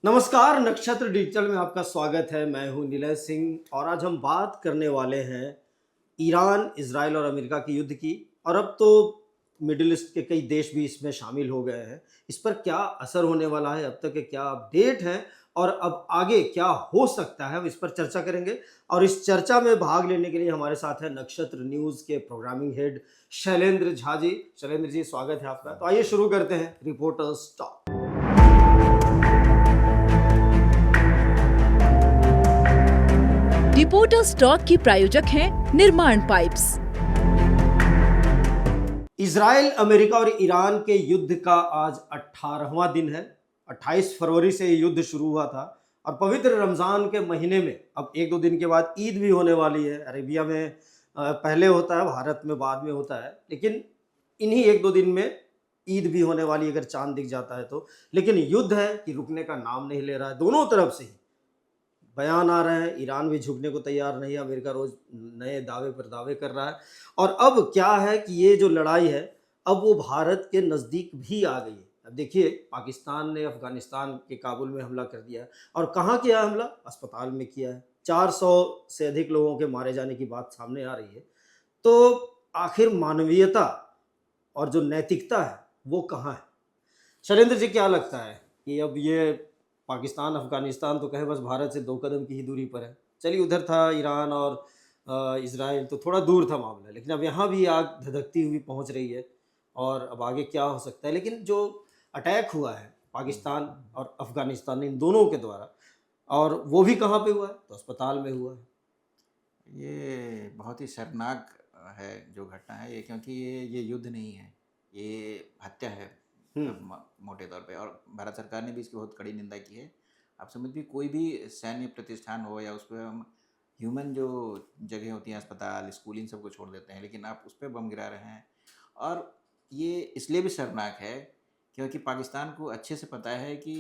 नमस्कार, नक्षत्र डिजिटल में आपका स्वागत है। मैं हूं निलय सिंह और आज हम बात करने वाले हैं ईरान, इजराइल और अमेरिका की युद्ध की। और अब तो मिडिल ईस्ट के कई देश भी इसमें शामिल हो गए हैं। इस पर क्या असर होने वाला है, अब तक के क्या अपडेट हैं और अब आगे क्या हो सकता है, हम इस पर चर्चा करेंगे। और इस चर्चा में भाग लेने के लिए हमारे साथ है नक्षत्र न्यूज़ के प्रोग्रामिंग हेड शैलेंद्र झा जी। शैलेंद्र जी, स्वागत है आपका। तो आइए शुरू करते हैं रिपोर्टर्स टॉक। रिपोर्टर स्टॉक की प्रायोजक हैं निर्माण पाइप्स। इजराइल, अमेरिका और ईरान के युद्ध का आज 18वां दिन है। 28 फरवरी से ये युद्ध शुरू हुआ था और पवित्र रमज़ान के महीने में अब एक दो दिन के बाद ईद भी होने वाली है। अरेबिया में पहले होता है, भारत में बाद में होता है, लेकिन इन्हीं एक दो दिन में ईद भी होने वाली है अगर चांद दिख जाता है तो। लेकिन युद्ध है कि रुकने का नाम नहीं ले रहा है। दोनों तरफ से ही बयान आ रहे हैं, ईरान भी झुकने को तैयार नहीं है, अमेरिका रोज नए दावे पर दावे कर रहा है। और अब क्या है कि ये जो लड़ाई है अब वो भारत के नज़दीक भी आ गई है। अब देखिए, पाकिस्तान ने अफगानिस्तान के काबुल में हमला कर दिया है। और कहाँ किया हमला? अस्पताल में किया है। 400 से अधिक लोगों के मारे जाने की बात सामने आ रही है। तो आखिर मानवीयता और जो नैतिकता है वो कहाँ है? शैलेंद्र जी, क्या लगता है कि अब ये पाकिस्तान, अफगानिस्तान तो कहे बस भारत से 2 कदम की ही दूरी पर है। चलिए, उधर था ईरान और इजराइल तो थोड़ा दूर था मामला, लेकिन अब यहाँ भी आग धधकती हुई पहुँच रही है। और अब आगे क्या हो सकता है? लेकिन जो अटैक हुआ है पाकिस्तान और अफगानिस्तान इन दोनों के द्वारा, और वो भी कहाँ पे हुआ है? तो अस्पताल में हुआ है। ये बहुत ही शर्मनाक है जो घटना है ये, क्योंकि ये युद्ध नहीं है, ये हत्या है मोटे तौर पे। और भारत सरकार ने भी इसकी बहुत कड़ी निंदा की है। आप समझिए, कोई भी सैन्य प्रतिष्ठान हो या उस पर हम ह्यूमन जो जगह होती हैं, अस्पताल, स्कूल, इन सबको छोड़ देते हैं, लेकिन आप उस पर बम गिरा रहे हैं। और ये इसलिए भी शर्मनाक है क्योंकि पाकिस्तान को अच्छे से पता है कि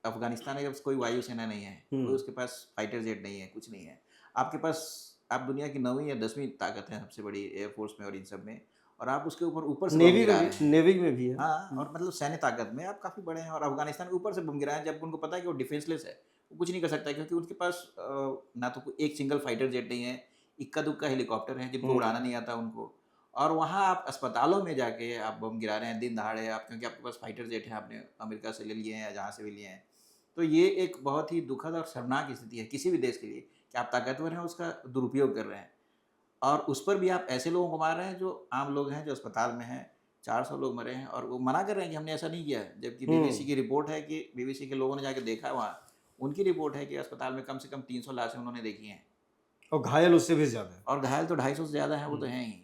अफगानिस्तान में कोई वायुसेना नहीं है, कोई उसके पास फाइटर जेट नहीं है, कुछ नहीं है। आपके पास, आप दुनिया की 9वीं या 10वीं ताकत है सबसे बड़ी एयरफोर्स में और इन सब में, और आप उसके ऊपर से बम गिरा रहे हैं। नेवी में भी है। हाँ, और मतलब सैन्य ताकत में आप काफ़ी बड़े हैं और अफगानिस्तान के ऊपर से बम गिराए, जब उनको पता है कि वो डिफेंसलेस है, वो कुछ नहीं कर सकता, क्योंकि उनके पास ना तो कोई एक सिंगल फाइटर जेट नहीं है, इक्का दुक्का हेलीकॉप्टर है जिनको उड़ाना नहीं आता उनको। और वहाँ आप अस्पतालों में जाके आप बम गिरा रहे हैं दिन दहाड़े, आप क्योंकि आपके पास फाइटर जेट है, आपने अमेरिका से ले लिए हैं या जहाँ से भी लिए हैं। तो ये एक बहुत ही दुखद और शर्मनाक स्थिति है किसी भी देश के लिए कि आप ताकतवर हैं, उसका दुरुपयोग कर रहे हैं। और उस पर भी आप ऐसे लोगों को मार रहे हैं जो आम लोग हैं, जो अस्पताल में हैं। 400 लोग मरे हैं और वो मना कर रहे हैं कि हमने ऐसा नहीं किया है, जबकि बीबीसी की रिपोर्ट है कि बीबीसी के लोगों ने जाके देखा है वहाँ, उनकी रिपोर्ट है कि अस्पताल में कम से कम 300 लाशें उन्होंने देखी हैं। और घायल उससे भी ज़्यादा है। और घायल तो 250 से ज़्यादा हैं, वो तो हैं ही।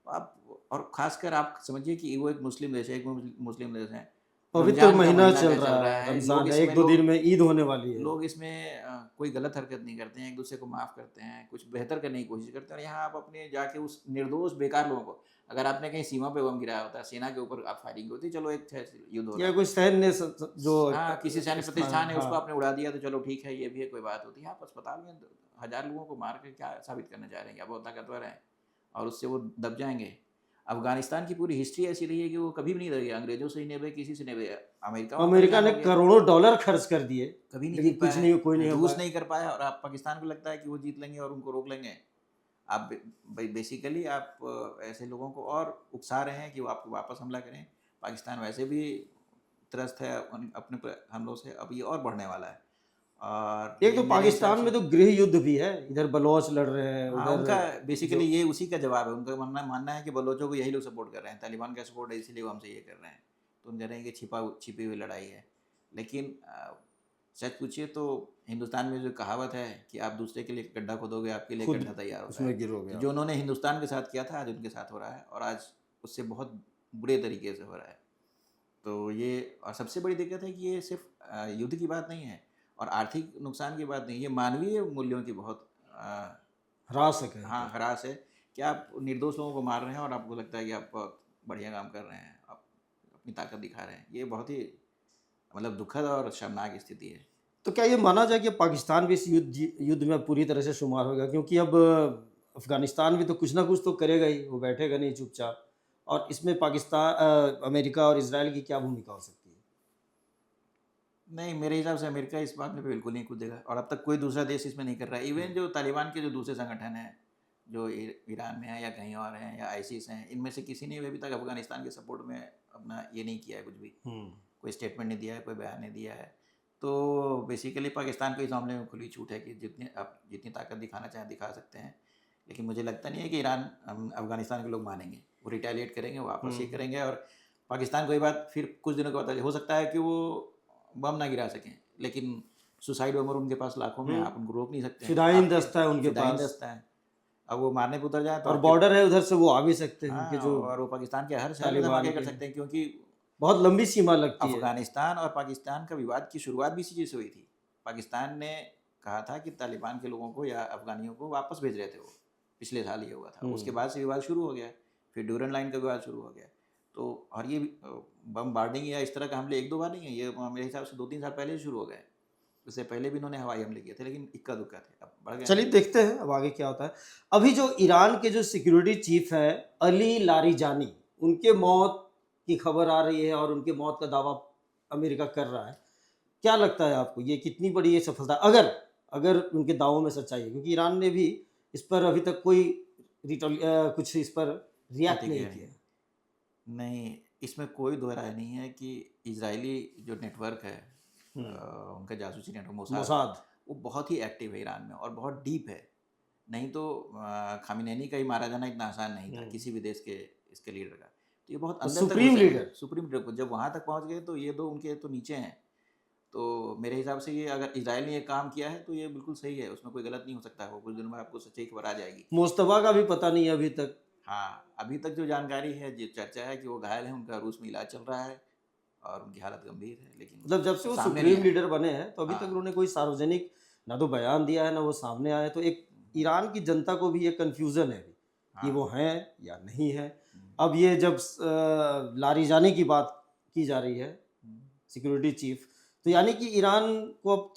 आप, और ख़ासकर आप समझिए कि वो एक मुस्लिम देश है, एक मुस्लिम देश है, पवित्र रमज़ान का महीना महीना चल चल रहा रहा है, है, रमजान लोग है, एक इसमें दो दिन में ईद होने वाली है। लोग इसमें कोई गलत हरकत नहीं करते हैं, एक दूसरे को माफ़ करते हैं, कुछ बेहतर करने की कोशिश करते हैं। और यहाँ आप अपने जाके उस निर्दोष बेकार लोगों को, अगर आपने कहीं सीमा पे बम गिराया होता, सेना के ऊपर आप फायरिंग होती, चलो एक युद्ध हो रहा या है, कोई सैन्य जो हाँ, किसी सैन्य प्रतिष्ठान है उसको हाँ। आपने उड़ा दिया तो चलो ठीक है, ये भी है, कोई बात होती है। आप अस्पताल में 1000 लोगों को मार कर क्या साबित करना चाह रहे हैं कि आप बहुत ताकतवर हैं और उससे वो दब जाएंगे। अफगानिस्तान की पूरी हिस्ट्री ऐसी रही है कि वो कभी भी नहीं दबे, अंग्रेजों से ही नहीं दबे, किसी से नहीं दबे। अमेरिका ने करोड़ों डॉलर खर्च कर दिए, कभी नहीं लेकिन जीत कुछ पाया, नहीं, कोई नहीं हो रूस पाया। नहीं कर पाया, और आप पाकिस्तान को लगता है कि वो जीत लेंगे और उनको रोक लेंगे। आप बेसिकली आप ऐसे लोगों को और उकसा रहे हैं कि वो आपको वापस हमला करें। पाकिस्तान वैसे भी त्रस्त है अपने हमलों से, अब ये और बढ़ने वाला है। और एक तो पाकिस्तान में तो गृह युद्ध भी है, इधर बलोच लड़ रहे हैं, हाँ, उधर उनका बेसिकली ये उसी का जवाब है। उनका मानना है कि बलोचों को यही लोग सपोर्ट कर रहे हैं, तालिबान का सपोर्ट है, इसीलिए वो हमसे ये कर रहे हैं। तो उन कह रहे हैं कि छिपी हुई लड़ाई है। लेकिन सच पूछिए तो हिंदुस्तान में जो कहावत है कि आप दूसरे के लिए गड्ढा खोदोगे, आपके लिए गड्ढा तैयार होता है। उसमें गिरोगे। जो उन्होंने हिंदुस्तान के साथ किया था, आज उनके साथ हो रहा है, और आज उससे बहुत बुरे तरीके से हो रहा है। तो ये, और सबसे बड़ी दिक्कत है कि ये सिर्फ युद्ध की बात नहीं है और आर्थिक नुकसान की बात नहीं, ये मानवीय मूल्यों की बहुत ह्रास है। हाँ, ह्रास है कि आप निर्दोष लोगों को मार रहे हैं और आपको लगता है कि आप बहुत बढ़िया काम कर रहे हैं, आप अपनी ताकत दिखा रहे हैं। ये बहुत ही मतलब दुखद और शर्मनाक स्थिति है। तो क्या ये माना जाए कि पाकिस्तान भी इस युद्ध में पूरी तरह से शुमार होगा? क्योंकि अब अफगानिस्तान भी तो कुछ ना कुछ तो करेगा ही, वो बैठेगा नहीं चुपचाप। और इसमें पाकिस्तान, अमेरिका और इजराइल की क्या भूमिका हो सकती है? नहीं, मेरे हिसाब से अमेरिका इस मामले पे बिल्कुल नहीं कूदेगा और अब तक कोई दूसरा देश इसमें नहीं कर रहा है। इवन जो तालिबान के जो दूसरे संगठन हैं, जो ईरान में है या कहीं और हैं या आईसिस हैं, इनमें से किसी ने भी अभी तक अफगानिस्तान के सपोर्ट में अपना ये नहीं किया है कुछ भी। कोई स्टेटमेंट नहीं दिया है, कोई बयान नहीं दिया है। तो बेसिकली पाकिस्तान को इस मामले में खुली छूट है कि जितनी आप जितनी ताकत दिखाना चाहें दिखा सकते हैं। लेकिन मुझे लगता नहीं है कि ईरान अफगानिस्तान के लोग मानेंगे। वो रिटेलिएट करेंगे, वापस ये करेंगे और पाकिस्तान को ये बात फिर कुछ दिनों के बाद हो सकता है कि वो बम ना गिरा सकें, लेकिन सुसाइड बम उनके पास लाखों में, आप उनको रोक नहीं सकते हैं। फिदायीन आपके दस्ता है उनके फिदायीन पास दस्ता है। अब वो मारने पे उतर जाए तो और आपके- बॉर्डर है उधर से वो आ भी सकते हैं हाँ, उनके जो और वो पाकिस्तान के हर शहर में तालिबान धमाके कर के सकते हैं क्योंकि बहुत लंबी सीमा लगती है। अफगानिस्तान और पाकिस्तान का विवाद की शुरुआत भी इसी चीज़ से हुई थी। पाकिस्तान ने कहा था कि तालिबान के लोगों को या अफगानियों को वापस भेज रहे थे वो, पिछले साल ये हुआ था। उसके बाद से विवाद शुरू हो गया, फिर ड्यूरन लाइन का विवाद शुरू हो गया। तो और ये बम बार्डिंग या इस तरह का हमले एक दो बार नहीं है, ये मेरे हिसाब से 2-3 साल पहले शुरू हो गए। उससे पहले भी इन्होंने हवाई हमले किए थे, लेकिन इक्का दुक्का थे, अब बढ़ गए। चलिए देखते हैं अब आगे क्या होता है। अभी जो ईरान के जो सिक्योरिटी चीफ है अली लारिजानी, उनके मौत की खबर आ रही है और उनके मौत का दावा अमेरिका कर रहा है। क्या लगता है आपको ये कितनी बड़ी ये सफलता, अगर अगर उनके दावों में सच्चाई है? क्योंकि ईरान ने भी इस पर अभी तक कोई कुछ इस पर रिएक्ट नहीं प्रतिक्रिया किया। नहीं, इसमें कोई दो राय नहीं है कि इजरायली जो नेटवर्क है, उनका जासूसी नेटवर्क मोसाद, वो बहुत ही एक्टिव है ईरान में और बहुत डीप है। नहीं तो खामिनेनी का ही मारा जाना इतना आसान नहीं था किसी भी देश के इसके लीडर का। तो ये बहुत अंदर तक सुप्रीम घुसे हैं। लीडर। सुप्रीम लीडर को जब वहाँ तक पहुँच गए तो ये दो उनके तो नीचे हैं। तो मेरे हिसाब से ये अगर इजराइल ने ये काम किया है तो ये बिल्कुल सही है, उसमें कोई गलत नहीं हो सकता है। वो कुछ दिनों में आपको सच्चाई खबर आ जाएगी। मुस्तफा का भी पता नहीं है अभी तक। हाँ, अभी तक जो जानकारी है, जो चर्चा है कि वो घायल है, उनका रूस में इलाज चल रहा है और उनकी हालत गंभीर है। लेकिन मतलब जब से वो सामने नहीं सुप्रीम आया। लीडर बने हैं तो अभी तक हाँ। उन्होंने कोई सार्वजनिक ना तो बयान दिया है ना वो सामने आए। तो एक ईरान की जनता को भी ये कंफ्यूजन है अभी कि हाँ। वो हैं या नहीं है। हम्म, अब ये जब लारिजानी की बात की जा रही है, हम्म। सिक्योरिटी चीफ, तो यानी कि ईरान को अब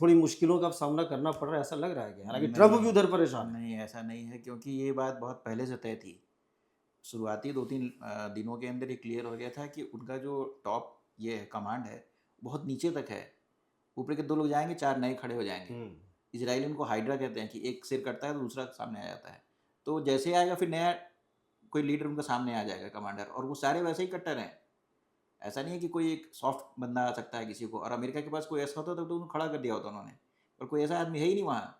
थोड़ी मुश्किलों का सामना करना पड़ रहा है, ऐसा लग रहा है कि हालांकि ट्रम्प भी उधर परेशान है। नहीं, ऐसा नहीं है क्योंकि ये बात बहुत पहले से तय थी। शुरुआती 2-3 दिनों के अंदर ये क्लियर हो गया था कि उनका जो टॉप ये है कमांड है, बहुत नीचे तक है। ऊपर के 2 लोग जाएंगे, 4 नए खड़े हो जाएंगे। इजराइली उनको हाइड्रा कहते हैं कि एक सिर कटता है तो दूसरा सामने आ जाता है। तो जैसे ही आएगा फिर नया कोई लीडर उनका सामने आ जाएगा, कमांडर, और वो सारे वैसे ही कट्टर हैं। ऐसा नहीं है कि कोई एक सॉफ्ट बंदा आ सकता है किसी को। और अमेरिका के पास कोई ऐसा होता तो उनको खड़ा कर दिया होता उन्होंने, और कोई ऐसा आदमी है ही नहीं वहाँ।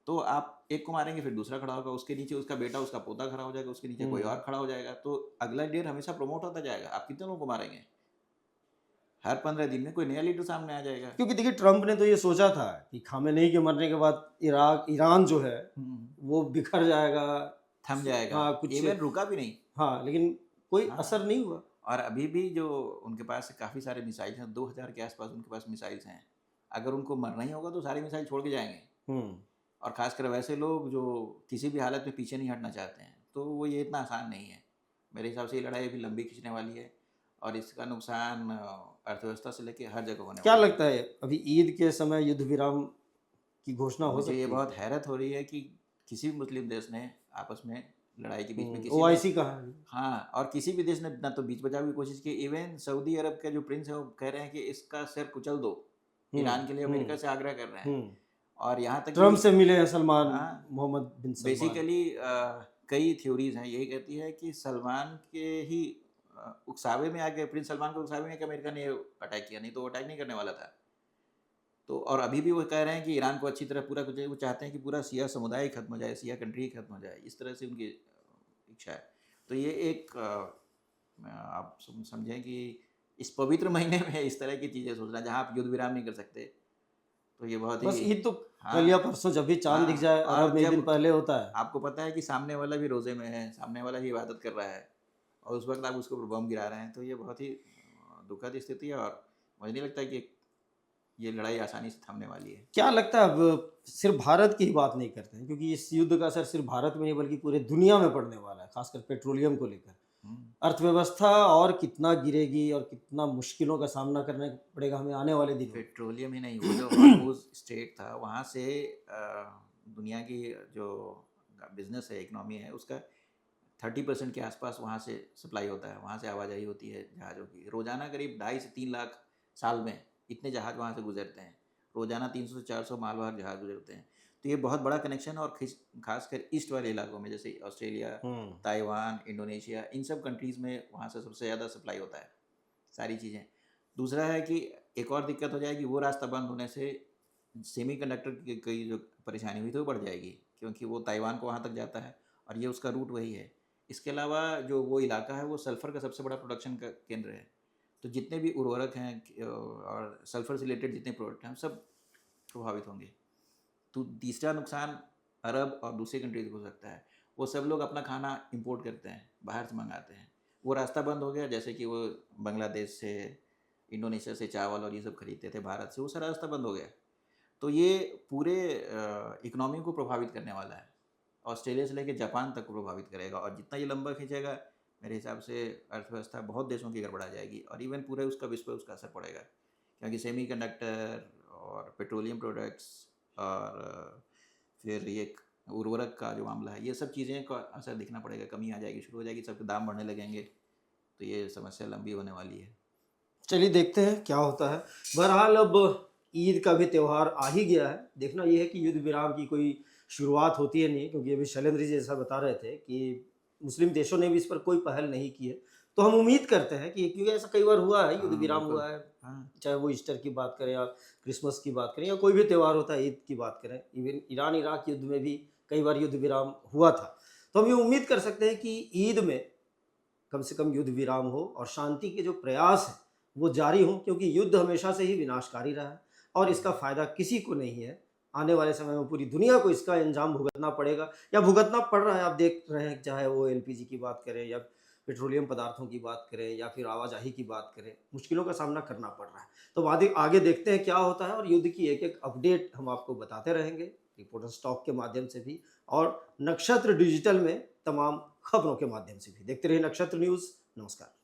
तो आप एक को मारेंगे फिर दूसरा खड़ा होगा, उसके नीचे उसका बेटा उसका पोता खड़ा हो जाएगा, उसके नीचे कोई और खड़ा हो जाएगा। तो अगला लीडर हमेशा प्रमोट होता जाएगा। आप कितने लोगों को मारेंगे? हर 15 दिन में कोई नया लीडर सामने आ जाएगा। क्योंकि देखिए ट्रम्प ने तो ये सोचा था कि खामेनेई के मरने के बाद ईरान जो है वो बिखर जाएगा, थम जाएगा। हाँ, कुछ इवन रुका भी नहीं। हाँ, लेकिन कोई हाँ। असर नहीं हुआ। और अभी भी जो उनके पास काफ़ी सारे मिसाइल हैं, 2000 के आसपास उनके पास मिसाइल्स हैं। अगर उनको मरना ही होगा तो सारी मिसाइल छोड़ के जाएंगे। और ख़ासकर वैसे लोग जो किसी भी हालत में पीछे नहीं हटना चाहते हैं, तो वो ये इतना आसान नहीं है। मेरे हिसाब से ये लड़ाई अभी लंबी खींचने वाली है और इसका नुकसान अर्थव्यवस्था से लेकर हर जगह होने क्या वाला है। लगता है अभी ईद के समय युद्ध विराम की घोषणा हो मुझे सकती ये है? बहुत हैरत हो रही है कि किसी भी मुस्लिम देश ने आपस में लड़ाई के बीच में किसी ओआईसी का है। हाँ, और किसी भी देश ने ना तो बीच बचाव की कोशिश की। इवन सऊदी अरब का जो प्रिंस है वो कह रहे हैं कि इसका सिर कुचल दो। ईरान के लिए अमेरिका से आग्रह कर रहे हैं। और यहाँ तक ट्रम्प से मिले हैं सलमान, हाँ, मोहम्मद बिन सलमान। बेसिकली कई थ्योरीज हैं, यही कहती है कि सलमान के ही उकसावे में आके, प्रिंस सलमान के उकसावे में कि अमेरिका ने अटैक किया, नहीं तो वो अटैक नहीं करने वाला था। तो और अभी भी वो कह रहे हैं कि ईरान को अच्छी तरह पूरा कुछ, वो चाहते हैं कि पूरा सिया समुदाय ही खत्म हो जाए, सिया कंट्री ही खत्म हो जाए। इस तरह से उनकी इच्छा है। तो ये एक आप समझें कि इस पवित्र महीने में इस तरह की चीज़ें सोचना, जहाँ आप युद्ध विराम नहीं कर सकते, तो ये बहुत बस ही ईद तो हाँ, कल या परसों जब भी चांद हाँ, दिख जाए, और अरब में एक जब दिन पहले होता है। आपको पता है कि सामने वाला भी रोज़े में है, सामने वाला भी इबादत कर रहा है, और उस वक्त आप उसके ऊपर बम गिरा रहे हैं, तो ये बहुत ही दुखद स्थिति है। और मुझे नहीं लगता कि ये लड़ाई आसानी से थमने वाली है। क्या लगता है अब सिर्फ भारत की ही बात नहीं करते हैं, क्योंकि इस युद्ध का असर सिर्फ भारत में नहीं बल्कि पूरे दुनिया में पड़ने वाला है, खासकर पेट्रोलियम को लेकर। अर्थव्यवस्था और कितना गिरेगी और कितना मुश्किलों का सामना करना पड़ेगा हमें आने वाले दिनों में। पेट्रोलियम ही नहीं, वो जो हॉर्मुज़ स्ट्रेट था, वहाँ से दुनिया की जो बिजनेस है, इकोनॉमी है, उसका 30% के आसपास वहाँ से सप्लाई होता है, वहाँ से आवाजाही होती है जहाज़ों की। रोज़ाना करीब 2.5 से 3 लाख साल में इतने जहाज़ वहाँ से गुजरते हैं, रोज़ाना 300 से 400 मालवाहक जहाज़ गुजरते हैं। तो ये बहुत बड़ा कनेक्शन है, और खासकर ईस्ट वाले इलाकों में जैसे ऑस्ट्रेलिया, ताइवान, इंडोनेशिया, इन सब कंट्रीज़ में वहाँ से सबसे ज़्यादा सप्लाई होता है सारी चीज़ें। दूसरा है कि एक और दिक्कत हो जाएगी, वो रास्ता बंद होने से सेमीकंडक्टर की जो परेशानी हुई थी वो बढ़ जाएगी, क्योंकि वो ताइवान को वहाँ तक जाता है और ये उसका रूट वही है। इसके अलावा जो वो इलाका है वो सल्फ़र का सबसे बड़ा प्रोडक्शन का केंद्र है। तो जितने भी उर्वरक हैं और सल्फ़र से रिलेटेड जितने प्रोडक्ट हैं सब प्रभावित होंगे। तो तीसरा नुकसान अरब और दूसरी कंट्रीज़ को हो सकता है। वो सब लोग अपना खाना इंपोर्ट करते हैं, बाहर से मंगाते हैं। वो रास्ता बंद हो गया, जैसे कि वो बांग्लादेश से, इंडोनेशिया से चावल और ये सब खरीदते थे भारत से, वो सारा रास्ता बंद हो गया। तो ये पूरे इकोनॉमी को प्रभावित करने वाला है। ऑस्ट्रेलिया से लेके जापान तक को प्रभावित करेगा, और जितना ये लंबा खींचेगा मेरे हिसाब से अर्थव्यवस्था बहुत देशों की गड़बड़ा जाएगी, और इवन पूरे उसका विश्व पे उसका असर पड़ेगा, क्योंकि सेमीकंडक्टर और पेट्रोलियम प्रोडक्ट्स और फिर ये उर्वरक का जो मामला है, ये सब चीज़ें का असर दिखना पड़ेगा, कमी आ जाएगी, शुरू हो जाएगी, सबके दाम बढ़ने लगेंगे। तो ये समस्या लंबी होने वाली है। चलिए देखते हैं क्या होता है। बहरहाल अब ईद का भी त्यौहार आ ही गया है। देखना यह है कि युद्ध विराम की कोई शुरुआत होती है नहीं, क्योंकि अभी शैलेंद्र जी जैसा बता रहे थे कि मुस्लिम देशों ने भी इस पर कोई पहल नहीं की है। तो हम उम्मीद करते हैं कि, क्योंकि ऐसा कई बार हुआ है, युद्ध हाँ, विराम बिल्कुल। हुआ है, हाँ, चाहे वो ईस्टर की बात करें या क्रिसमस की बात करें या कोई भी त्यौहार होता है, ईद की बात करें, इवन ईरान इराक युद्ध में भी कई बार युद्ध विराम हुआ था। तो हम ये उम्मीद कर सकते हैं कि ईद में कम से कम युद्ध विराम हो और शांति के जो प्रयास हैं वो जारी हों, क्योंकि युद्ध हमेशा से ही विनाशकारी रहा है और इसका फ़ायदा किसी को नहीं है। आने वाले समय में पूरी दुनिया को इसका अंजाम भुगतना पड़ेगा या भुगतना पड़ रहा है। आप देख रहे हैं, चाहे वो एलपीजी की बात करें या पेट्रोलियम पदार्थों की बात करें या फिर आवाजाही की बात करें, मुश्किलों का सामना करना पड़ रहा है। तो आगे आगे देखते हैं क्या होता है, और युद्ध की एक एक अपडेट हम आपको बताते रहेंगे, रिपोर्टर स्टॉक के माध्यम से भी और नक्षत्र डिजिटल में तमाम खबरों के माध्यम से भी। देखते रहिए नक्षत्र न्यूज़। नमस्कार।